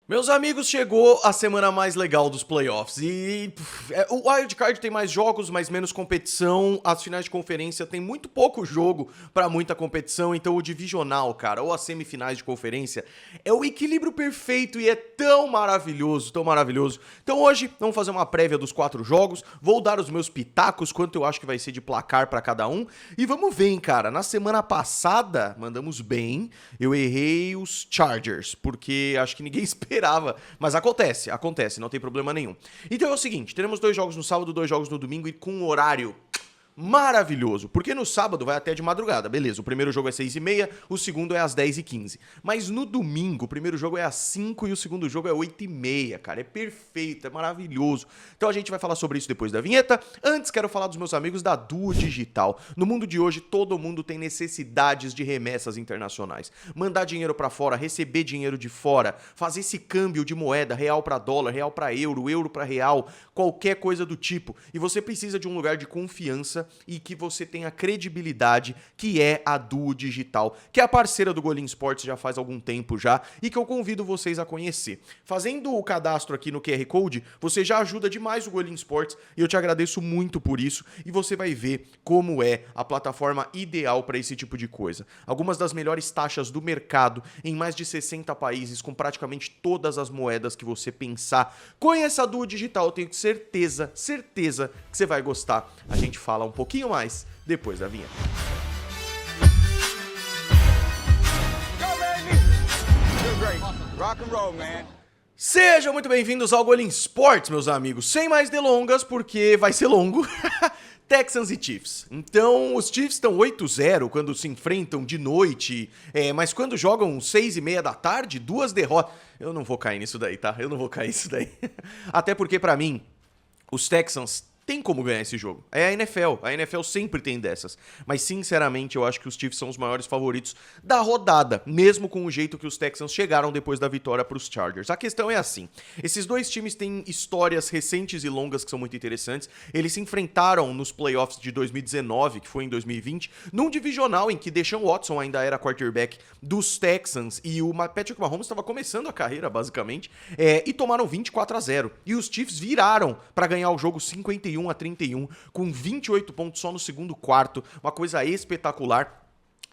Meus amigos, chegou a semana mais legal dos playoffs e o Wildcard tem mais jogos, mas menos competição. As finais de conferência tem muito pouco jogo pra muita competição, então o divisional, cara, ou as semifinais de conferência é o equilíbrio perfeito e é tão maravilhoso, tão maravilhoso. Então hoje vamos fazer uma prévia dos 4 jogos, vou dar os meus pitacos, quanto eu acho que vai ser de placar pra cada um, e vamos ver, hein, cara. Na semana passada, mandamos bem, eu errei os Chargers, porque acho que ninguém esperava, mas acontece, não tem problema nenhum. Então é o seguinte, teremos 2 jogos no sábado, 2 jogos no domingo e com um horário maravilhoso, porque no sábado vai até de madrugada, beleza, o primeiro jogo é 6h30, o segundo é às 10h15, mas no domingo o primeiro jogo é às 5 e o segundo jogo é 8h30, cara, é perfeito, é maravilhoso. Então a gente vai falar sobre isso depois da vinheta. Antes quero falar dos meus amigos da Duo Digital. No mundo de hoje todo mundo tem necessidades de remessas internacionais, mandar dinheiro pra fora, receber dinheiro de fora, fazer esse câmbio de moeda, real pra dólar, real pra euro, euro pra real, qualquer coisa do tipo, e você precisa de um lugar de confiança e que você tenha credibilidade, que é a Duo Digital, que é a parceira do Golim Sports já faz algum tempo já, e que eu convido vocês a conhecer. Fazendo o cadastro aqui no QR Code, você já ajuda demais o Golim Sports, e eu te agradeço muito por isso, e você vai ver como é a plataforma ideal para esse tipo de coisa. Algumas das melhores taxas do mercado, em mais de 60 países, com praticamente todas as moedas que você pensar. Conheça a Duo Digital, eu tenho certeza que você vai gostar. A gente fala um pouquinho mais depois da vinheta. Sejam muito bem-vindos ao Golim Sports, meus amigos. Sem mais delongas, porque vai ser longo. Texans e Chiefs. Então, os Chiefs estão 8-0 quando se enfrentam de noite, mas quando jogam 6h30 da tarde, 2 derrotas. Eu não vou cair nisso daí, tá? Eu não vou cair nisso daí. Até porque, pra mim, os Texans tem como ganhar esse jogo. É a NFL sempre tem dessas. Mas, sinceramente, eu acho que os Chiefs são os maiores favoritos da rodada, mesmo com o jeito que os Texans chegaram depois da vitória para os Chargers. A questão é assim, esses dois times têm histórias recentes e longas que são muito interessantes. Eles se enfrentaram nos playoffs de 2019, que foi em 2020, num divisional em que Deshaun Watson ainda era quarterback dos Texans e o Patrick Mahomes estava começando a carreira, basicamente, e tomaram 24-0. E os Chiefs viraram para ganhar o jogo 51-31, com 28 pontos só no segundo quarto, uma coisa espetacular.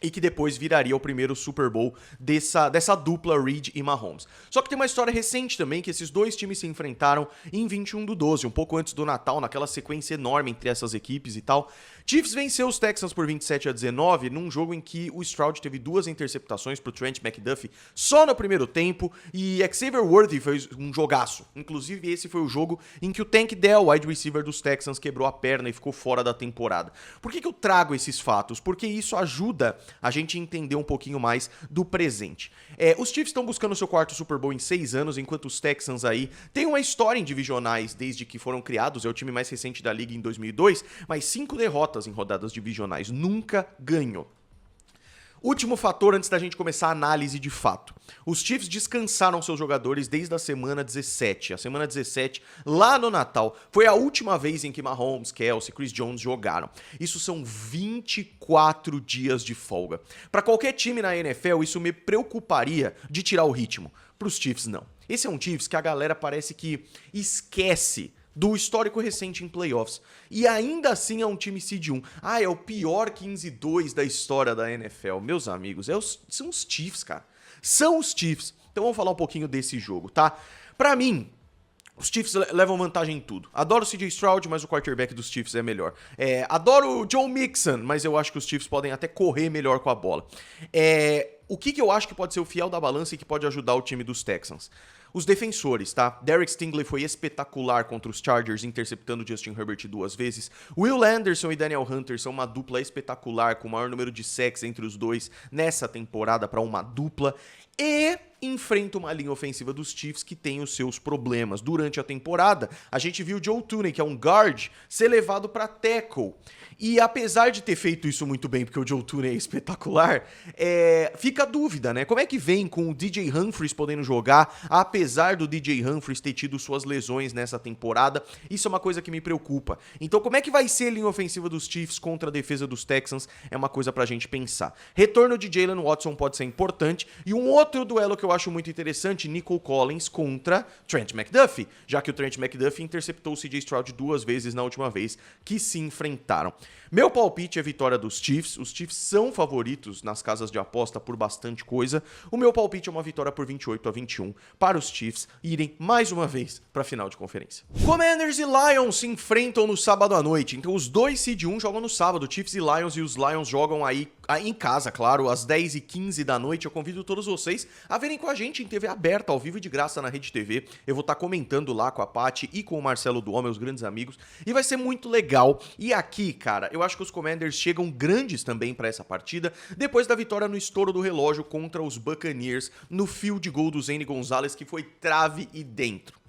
E que depois viraria o primeiro Super Bowl dessa dupla Reed e Mahomes. Só que tem uma história recente também, que esses dois times se enfrentaram em 21/12, um pouco antes do Natal, naquela sequência enorme entre essas equipes e tal. Chiefs venceu os Texans por 27-19, num jogo em que o Stroud teve 2 interceptações pro Trent McDuffie só no primeiro tempo, e Xavier Worthy fez um jogaço. Inclusive, esse foi o jogo em que o Tank Dell, wide receiver dos Texans, quebrou a perna e ficou fora da temporada. Por que eu trago esses fatos? Porque isso ajuda a gente entender um pouquinho mais do presente. Os Chiefs estão buscando seu quarto Super Bowl em 6 anos, enquanto os Texans aí têm uma história em divisionais desde que foram criados, é o time mais recente da liga em 2002, mas 5 derrotas em rodadas divisionais, nunca ganhou. Último fator antes da gente começar a análise de fato. Os Chiefs descansaram seus jogadores desde a semana 17. A semana 17, lá no Natal, foi a última vez em que Mahomes, Kelce, Chris Jones jogaram. Isso são 24 dias de folga. Para qualquer time na NFL, isso me preocuparia de tirar o ritmo. Para os Chiefs, não. Esse é um Chiefs que a galera parece que esquece do histórico recente em playoffs. E ainda assim é um time seed 1. É o pior 15-2 da história da NFL. Meus amigos, são os Chiefs, cara. São os Chiefs. Então vamos falar um pouquinho desse jogo, tá? Pra mim, os Chiefs levam vantagem em tudo. Adoro o CJ Stroud, mas o quarterback dos Chiefs é melhor. Adoro o Joe Mixon, mas eu acho que os Chiefs podem até correr melhor com a bola. O que eu acho que pode ser o fiel da balança e que pode ajudar o time dos Texans? Os defensores, tá? Derek Stingley foi espetacular contra os Chargers, interceptando Justin Herbert 2 vezes. Will Anderson e Daniel Hunter são uma dupla espetacular, com o maior número de sacks entre os dois nessa temporada para uma dupla. E enfrenta uma linha ofensiva dos Chiefs que tem os seus problemas. Durante a temporada, a gente viu o Joe Thuney, que é um guard, ser levado para tackle. E apesar de ter feito isso muito bem, porque o Joe Thuney é espetacular, fica a dúvida, né? Como é que vem com o DJ Humphries podendo jogar, apesar do DJ Humphries ter tido suas lesões nessa temporada? Isso é uma coisa que me preocupa. Então, como é que vai ser a linha ofensiva dos Chiefs contra a defesa dos Texans? É uma coisa pra gente pensar. Retorno de Jalen Watson pode ser importante. E um outro Outro duelo que eu acho muito interessante, Nico Collins contra Trent McDuffie, já que o Trent McDuffie interceptou o CJ Stroud 2 vezes na última vez que se enfrentaram. Meu palpite é vitória dos Chiefs. Os Chiefs são favoritos nas casas de aposta por bastante coisa. O meu palpite é uma vitória por 28-21 para os Chiefs irem mais uma vez para a final de conferência. Commanders e Lions se enfrentam no sábado à noite. Então os dois seed 1 jogam no sábado, Chiefs e os Lions jogam aí em casa, claro, às 10h15 da noite. Eu convido todos vocês a verem com a gente em TV aberta, ao vivo e de graça na Rede TV. Eu vou estar comentando lá com a Paty e com o Marcelo Duó, meus grandes amigos, e vai ser muito legal. E aqui, cara, eu acho que os Commanders chegam grandes também para essa partida, depois da vitória no estouro do relógio contra os Buccaneers no field goal do Zane Gonzalez, que foi trave e dentro.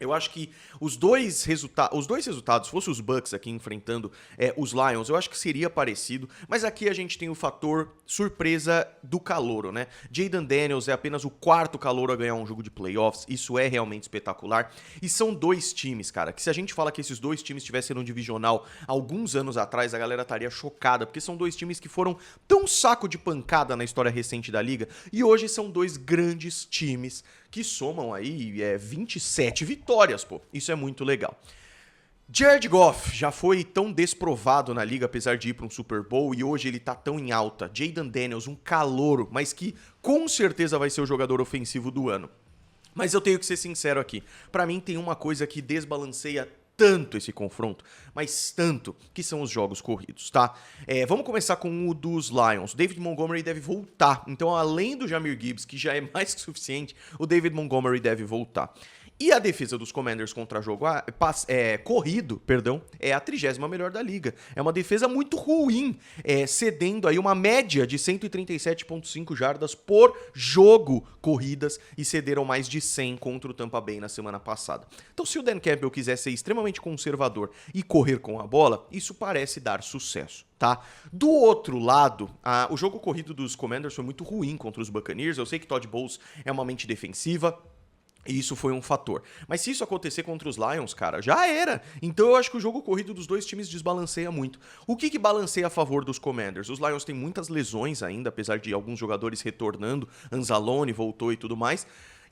Eu acho que os dois resultados, fosse os Bucks aqui enfrentando os Lions, eu acho que seria parecido, mas aqui a gente tem o fator surpresa do calouro, né? Jayden Daniels é apenas o quarto calouro a ganhar um jogo de playoffs, isso é realmente espetacular, e são dois times, cara, que se a gente fala que esses dois times estivessem no divisional alguns anos atrás, a galera estaria chocada, porque são dois times que foram tão saco de pancada na história recente da liga, e hoje são dois grandes times que somam aí 27 vitórias, pô. Isso é muito legal. Jared Goff já foi tão desprovado na liga, apesar de ir para um Super Bowl, e hoje ele tá tão em alta. Jayden Daniels, um calouro, mas que com certeza vai ser o jogador ofensivo do ano. Mas eu tenho que ser sincero aqui. Pra mim tem uma coisa que desbalanceia tanto esse confronto, mas tanto, que são os jogos corridos, tá? Vamos começar com o dos Lions. David Montgomery deve voltar, então além do Jahmyr Gibbs, que já é mais que suficiente, o David Montgomery deve voltar. E a defesa dos Commanders contra jogo corrido, é a 30ª melhor da liga. É uma defesa muito ruim, cedendo aí uma média de 137,5 jardas por jogo corridas e cederam mais de 100 contra o Tampa Bay na semana passada. Então, se o Dan Campbell quiser ser extremamente conservador e correr com a bola, isso parece dar sucesso. Tá? Do outro lado, o jogo corrido dos Commanders foi muito ruim contra os Buccaneers. Eu sei que Todd Bowles é uma mente defensiva, e isso foi um fator. Mas se isso acontecer contra os Lions, cara, já era. Então eu acho que o jogo corrido dos dois times desbalanceia muito. O que balanceia a favor dos Commanders? Os Lions têm muitas lesões ainda, apesar de alguns jogadores retornando. Anzalone voltou e tudo mais.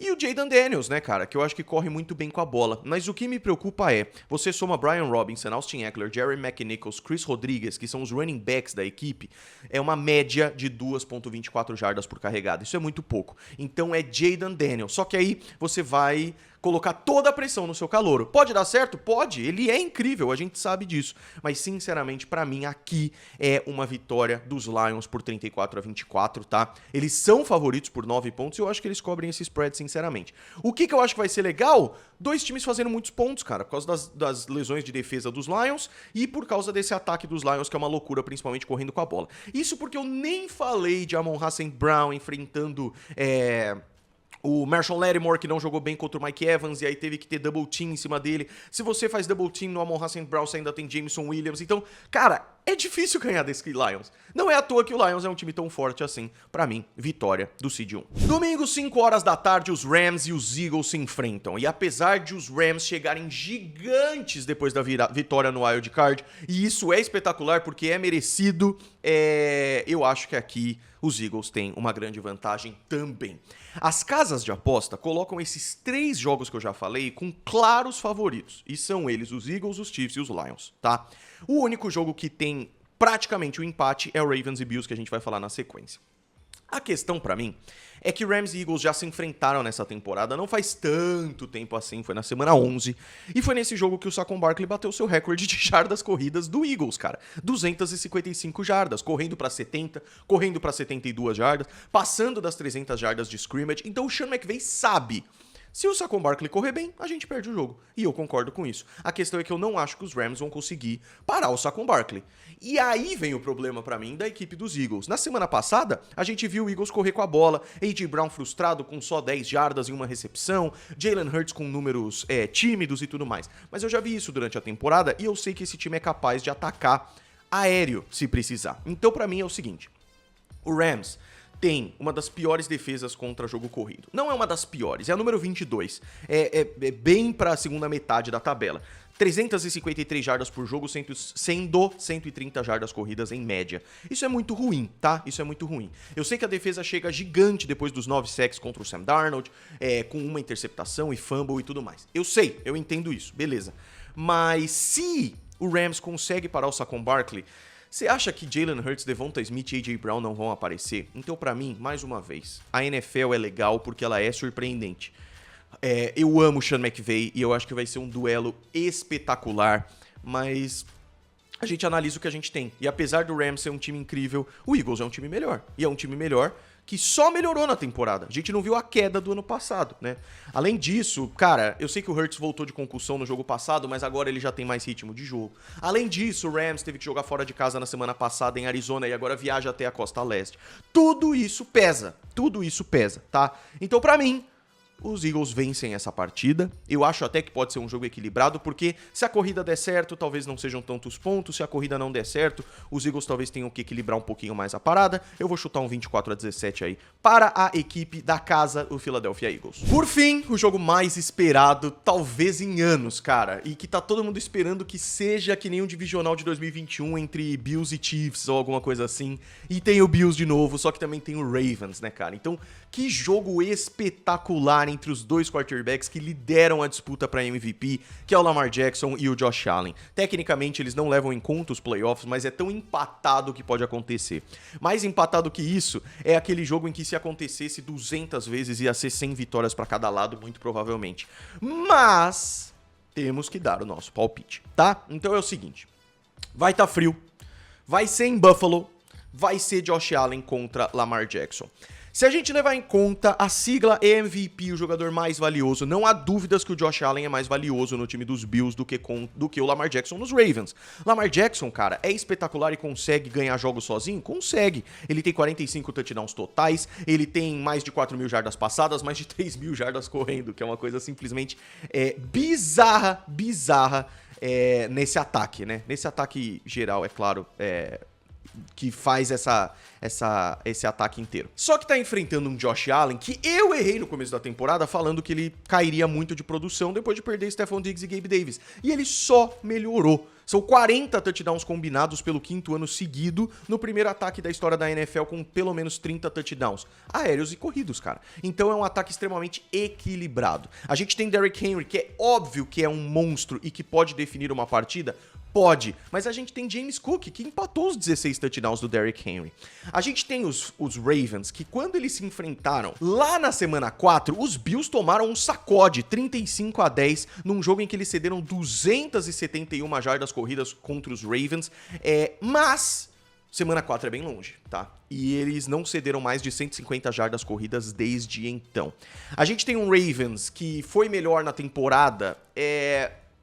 E o Jayden Daniels, né, cara, que eu acho que corre muito bem com a bola. Mas o que me preocupa você soma Brian Robinson, Austin Ekeler, Jerry McNichols, Chris Rodriguez, que são os running backs da equipe, é uma média de 2,24 jardas por carregada. Isso é muito pouco. Então é Jayden Daniels. Só que aí você vai colocar toda a pressão no seu calouro. Pode dar certo? Pode. Ele é incrível, a gente sabe disso. Mas, sinceramente, pra mim, aqui é uma vitória dos Lions por 34-24, tá? Eles são favoritos por 9 pontos e eu acho que eles cobrem esse spread, sinceramente. O que eu acho que vai ser legal? Dois times fazendo muitos pontos, cara, por causa das lesões de defesa dos Lions e por causa desse ataque dos Lions, que é uma loucura, principalmente correndo com a bola. Isso porque eu nem falei de Amon-Ra St. Brown enfrentando o Marshall Lattimore, que não jogou bem contra o Mike Evans, e aí teve que ter double team em cima dele. Se você faz double team no Amon-Ra St. Brown, você ainda tem Jameson Williams. Então, cara, é difícil ganhar desse Lions. Não é à toa que o Lions é um time tão forte assim. Pra mim, vitória do Seed 1. Domingo, 5 horas da tarde, os Rams e os Eagles se enfrentam. E apesar de os Rams chegarem gigantes depois da vitória no Wild Card, e isso é espetacular porque é merecido, eu acho que aqui os Eagles têm uma grande vantagem também. As casas de aposta colocam esses 3 jogos que eu já falei com claros favoritos. E são eles os Eagles, os Chiefs e os Lions, tá? O único jogo que tem praticamente o empate é o Ravens e Bills, que a gente vai falar na sequência. A questão pra mim é que Rams e Eagles já se enfrentaram nessa temporada não faz tanto tempo assim, foi na semana 11, e foi nesse jogo que o Saquon Barkley bateu seu recorde de jardas corridas do Eagles, cara. 255 jardas, correndo pra 70, correndo pra 72 jardas, passando das 300 jardas de scrimmage. Então o Sean McVay sabe: se o Saquon Barkley correr bem, a gente perde o jogo. E eu concordo com isso. A questão é que eu não acho que os Rams vão conseguir parar o Saquon Barkley. E aí vem o problema pra mim da equipe dos Eagles. Na semana passada, a gente viu o Eagles correr com a bola, A.J. Brown frustrado com só 10 jardas e uma recepção, Jalen Hurts com números tímidos e tudo mais. Mas eu já vi isso durante a temporada e eu sei que esse time é capaz de atacar aéreo se precisar. Então pra mim é o seguinte: o Rams tem uma das piores defesas contra jogo corrido. Não é uma das piores, é a número 22. É bem pra segunda metade da tabela. 353 jardas por jogo, sendo 130 jardas corridas em média. Isso é muito ruim, tá? Isso é muito ruim. Eu sei que a defesa chega gigante depois dos 9 sacks contra o Sam Darnold, com uma interceptação e fumble e tudo mais. Eu sei, eu entendo isso, beleza. Mas se o Rams consegue parar o Saquon Barkley, você acha que Jalen Hurts, Devonta Smith e A.J. Brown não vão aparecer? Então, pra mim, mais uma vez, a NFL é legal porque ela é surpreendente. Eu amo o Sean McVay e eu acho que vai ser um duelo espetacular, mas a gente analisa o que a gente tem. E apesar do Rams ser um time incrível, o Eagles é um time melhor. E é um time melhor que só melhorou na temporada. A gente não viu a queda do ano passado, né? Além disso, cara, eu sei que o Hurts voltou de concussão no jogo passado, mas agora ele já tem mais ritmo de jogo. Além disso, o Rams teve que jogar fora de casa na semana passada em Arizona e agora viaja até a Costa Leste. Tudo isso pesa, tá? Então, pra mim, os Eagles vencem essa partida. Eu acho até que pode ser um jogo equilibrado, porque se a corrida der certo, talvez não sejam tantos pontos. Se a corrida não der certo, os Eagles talvez tenham que equilibrar um pouquinho mais a parada. Eu vou chutar um 24-17 aí para a equipe da casa, o Philadelphia Eagles. Por fim, o jogo mais esperado, talvez em anos, cara, e que tá todo mundo esperando que seja que nem um divisional de 2021 entre Bills e Chiefs ou alguma coisa assim. E tem o Bills de novo, só que também tem o Ravens, né, cara? Então, que jogo espetacular entre os dois quarterbacks que lideram a disputa para MVP, que é o Lamar Jackson e o Josh Allen. Tecnicamente, eles não levam em conta os playoffs, mas é tão empatado que pode acontecer. Mais empatado que isso é aquele jogo em que se acontecesse 200 vezes ia ser 100 vitórias para cada lado, muito provavelmente. Mas temos que dar o nosso palpite, tá? Então é o seguinte, vai tá frio, vai ser em Buffalo, vai ser Josh Allen contra Lamar Jackson. Se a gente levar em conta a sigla MVP, o jogador mais valioso, não há dúvidas que o Josh Allen é mais valioso no time dos Bills do que o Lamar Jackson nos Ravens. Lamar Jackson, cara, é espetacular e consegue ganhar jogos sozinho? Consegue. Ele tem 45 touchdowns totais, ele tem mais de 4 mil jardas passadas, mais de 3 mil jardas correndo, que é uma coisa simplesmente bizarra nesse ataque, né? Nesse ataque geral, é claro, que faz esse ataque inteiro. Só que tá enfrentando um Josh Allen que eu errei no começo da temporada falando que ele cairia muito de produção depois de perder Stephon Diggs e Gabe Davis. E ele só melhorou. São 40 touchdowns combinados pelo 5º ano seguido no primeiro ataque da história da NFL com pelo menos 30 touchdowns aéreos e corridos, cara. Então é um ataque extremamente equilibrado. A gente tem Derrick Henry, que é óbvio que é um monstro e que pode definir uma partida. Pode, mas a gente tem James Cook, que empatou os 16 touchdowns do Derrick Henry. A gente tem os Ravens, que quando eles se enfrentaram lá na semana 4, os Bills tomaram um sacode, 35-10, num jogo em que eles cederam 271 jardas corridas contra os Ravens, mas semana 4 é bem longe, tá? E eles não cederam mais de 150 jardas corridas desde então. A gente tem um Ravens que foi melhor na temporada,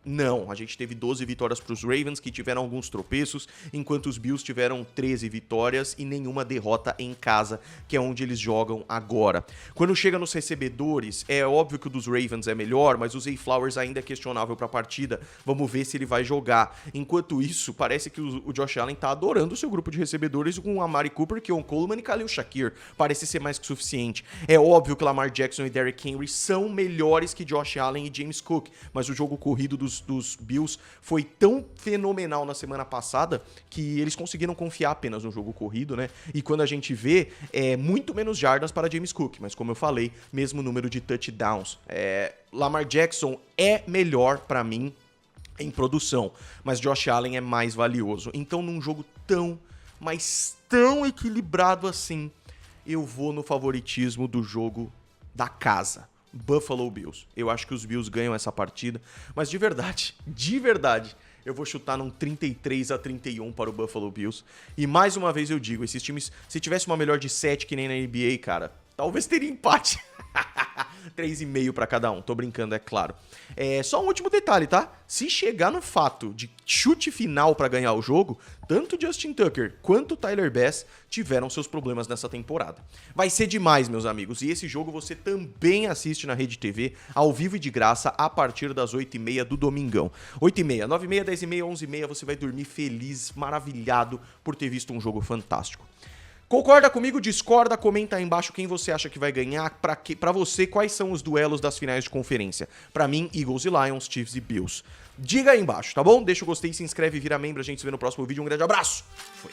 Não, a gente teve 12 vitórias para os Ravens, que tiveram alguns tropeços, enquanto os Bills tiveram 13 vitórias e nenhuma derrota em casa, que é onde eles jogam agora. Quando chega nos recebedores, é óbvio que o dos Ravens é melhor, mas o Zay Flowers ainda é questionável para a partida. Vamos ver se ele vai jogar. Enquanto isso, parece que o Josh Allen tá adorando o seu grupo de recebedores com o Amari Cooper, Keon Coleman e Khalil Shakir. Parece ser mais que suficiente. É óbvio que Lamar Jackson e Derrick Henry são melhores que Josh Allen e James Cook, mas o jogo corrido dos Bills foi tão fenomenal na semana passada que eles conseguiram confiar apenas no jogo corrido, né? E quando a gente vê, muito menos jardas para James Cook, mas como eu falei, mesmo número de touchdowns. Lamar Jackson é melhor para mim em produção, mas Josh Allen é mais valioso. Então, num jogo tão equilibrado assim, eu vou no favoritismo do jogo da casa. Buffalo Bills. Eu acho que os Bills ganham essa partida, mas de verdade, eu vou chutar num 33-31 para o Buffalo Bills. E mais uma vez eu digo, esses times, se tivesse uma melhor de 7 que nem na NBA, cara, talvez teria empate. 3,5 para cada um, tô brincando, é claro. Só um último detalhe, tá? Se chegar no fato de chute final para ganhar o jogo, tanto Justin Tucker quanto Tyler Bass tiveram seus problemas nessa temporada. Vai ser demais, meus amigos, e esse jogo você também assiste na Rede TV, ao vivo e de graça, a partir das 8h30 do domingão. 8h30, 9h30, 10h30, 11h30, você vai dormir feliz, maravilhado por ter visto um jogo fantástico. Concorda comigo? Discorda? Comenta aí embaixo quem você acha que vai ganhar. Pra você, quais são os duelos das finais de conferência? Pra mim, Eagles e Lions, Chiefs e Bills. Diga aí embaixo, tá bom? Deixa o gostei, se inscreve e vira membro. A gente se vê no próximo vídeo. Um grande abraço. Foi.